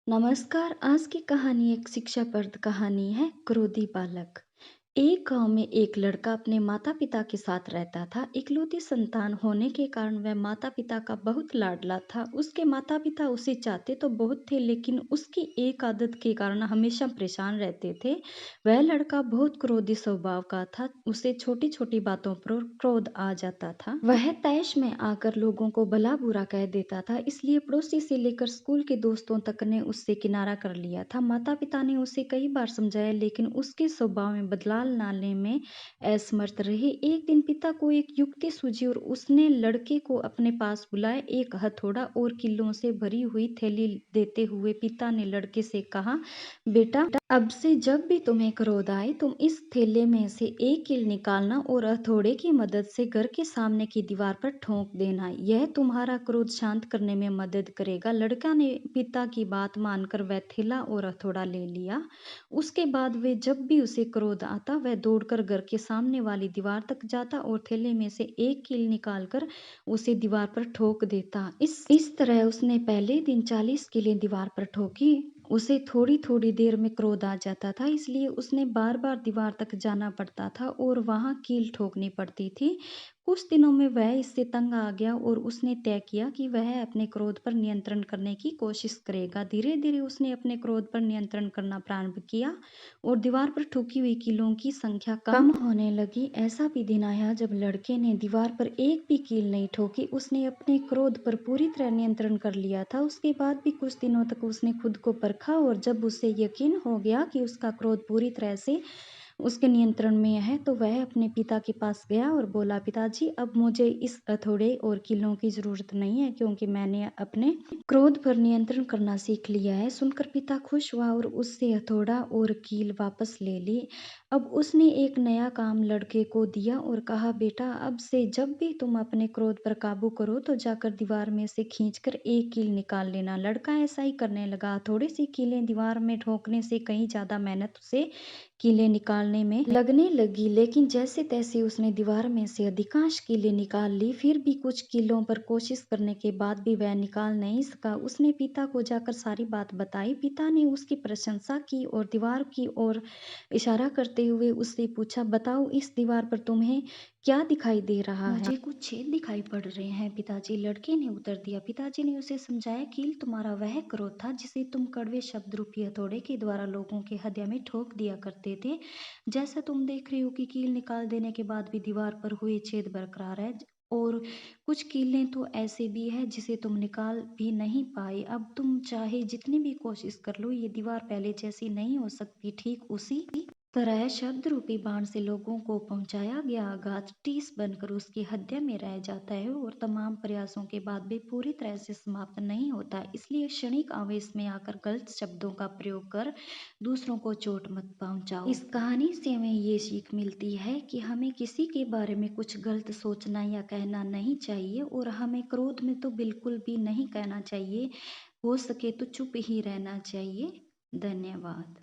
नमस्कार। आज की कहानी एक शिक्षाप्रद कहानी है, क्रोधी बालक। एक गांव में एक लड़का अपने माता पिता के साथ रहता था। इकलौती संतान होने के कारण वह माता पिता का बहुत लाडला था। उसके माता पिता उसे चाहते तो बहुत थे, लेकिन उसकी एक आदत के कारण हमेशा परेशान रहते थे। वह लड़का बहुत क्रोधी स्वभाव का था। उसे छोटी छोटी बातों पर क्रोध आ जाता था। वह तैश में आकर लोगों को भला बुरा कह देता था। इसलिए पड़ोसी से लेकर स्कूल के दोस्तों तक ने उससे किनारा कर लिया था। माता पिता ने उसे कई बार समझाया, लेकिन उसके स्वभाव में बदलाव लाने में असमर्थ रहे। एक दिन पिता को एक युक्ति सूझी और उसने लड़के को अपने पास बुलाया। एक हथौड़ा और किलों से भरी हुई थैली देते हुए पिता ने लड़के से कहा, बेटा, अब से जब भी तुम्हें क्रोध आए तुम इस थैले में से एक कील निकालना और हथौड़े की मदद से घर के सामने की दीवार पर ठोक देना। यह तुम्हारा क्रोध शांत करने में मदद करेगा। लड़का ने पिता की बात मानकर वह थैला और हथौड़ा ले लिया। उसके बाद वे जब भी उसे क्रोध आता वह दौड़कर घर के सामने वाली दीवार तक जाता और थैले में से एक कील निकालकर उसे दीवार पर ठोक देता। इस तरह उसने पहले दिन 40 कीलें दीवार पर ठोकी। उसे थोड़ी थोड़ी देर में क्रोध आ जाता था, इसलिए उसने बार बार दीवार तक जाना पड़ता था और वहां कील ठोकनी पड़ती थी। कुछ दिनों में वह इससे तंग आ गया और उसने तय किया कि वह अपने क्रोध पर नियंत्रण करने की कोशिश करेगा। धीरे धीरे उसने अपने क्रोध पर नियंत्रण करना प्रारंभ किया और दीवार पर ठोकी हुई कीलों की संख्या कम होने लगी। ऐसा भी दिन आया जब लड़के ने दीवार पर एक भी कील नहीं ठोकी। उसने अपने क्रोध पर पूरी तरह नियंत्रण कर लिया था। उसके बाद भी कुछ दिनों तक उसने खुद को परखा और जब उसे यकीन हो गया कि उसका क्रोध पूरी तरह से उसके नियंत्रण में है, तो वह अपने पिता के पास गया और बोला, पिताजी, अब मुझे इस हथौड़े और किलों की जरूरत नहीं है, क्योंकि मैंने अपने क्रोध पर नियंत्रण करना सीख लिया है। सुनकर पिता खुश हुआ और उससे हथौड़ा और कील वापस ले ली। अब उसने एक नया काम लड़के को दिया और कहा, बेटा, अब से जब भी तुम अपने क्रोध पर काबू करो तो जाकर दीवार में से खींचकर एक कील निकाल लेना। लड़का ऐसा ही करने लगा। थोड़ी सी कीलें दीवार में ठोकने से कहीं ज्यादा मेहनत उसे कीलें निकालने में लगने लगी, लेकिन जैसे तैसे उसने दीवार में से अधिकांश कीलें निकाल ली। फिर भी कुछ कीलों पर कोशिश करने के बाद भी वह निकाल नहीं सका। उसने पिता को जाकर सारी बात बताई। पिता ने उसकी प्रशंसा की और दीवार की ओर इशारा करते हुए उससे पूछा, बताओ, इस दीवार पर तुम्हें क्या दिखाई दे रहा है? मुझे कुछ छेद दिखाई पड़ रहे हैं, पिताजी, लड़के ने उत्तर दिया। पिताजी ने उसे समझाया, कील तुम्हारा वह क्रोध था जिसे तुम कड़वे शब्द रूपी हथौड़े के द्वारा लोगों के हृदय में ठोक दिया करते थे। जैसा तुम देख रहे हो कि कील निकाल देने के बाद भी दीवार पर हुए छेद बरकरार है, और कुछ कीलें तो ऐसे भी है जिसे तुम निकाल भी नहीं पाए। अब तुम चाहे जितनी भी कोशिश कर लो, ये दीवार पहले जैसी नहीं हो सकती। ठीक उसी तरह शब्द रूपी बाण से लोगों को पहुंचाया गया आघात टीस बनकर उसके हृदय में रह जाता है और तमाम प्रयासों के बाद भी पूरी तरह से समाप्त नहीं होता। इसलिए क्षणिक आवेश में आकर गलत शब्दों का प्रयोग कर दूसरों को चोट मत पहुंचाओ। इस कहानी से हमें ये सीख मिलती है कि हमें किसी के बारे में कुछ गलत सोचना या कहना नहीं चाहिए, और हमें क्रोध में तो बिल्कुल भी नहीं कहना चाहिए। हो सके तो चुप ही रहना चाहिए। धन्यवाद।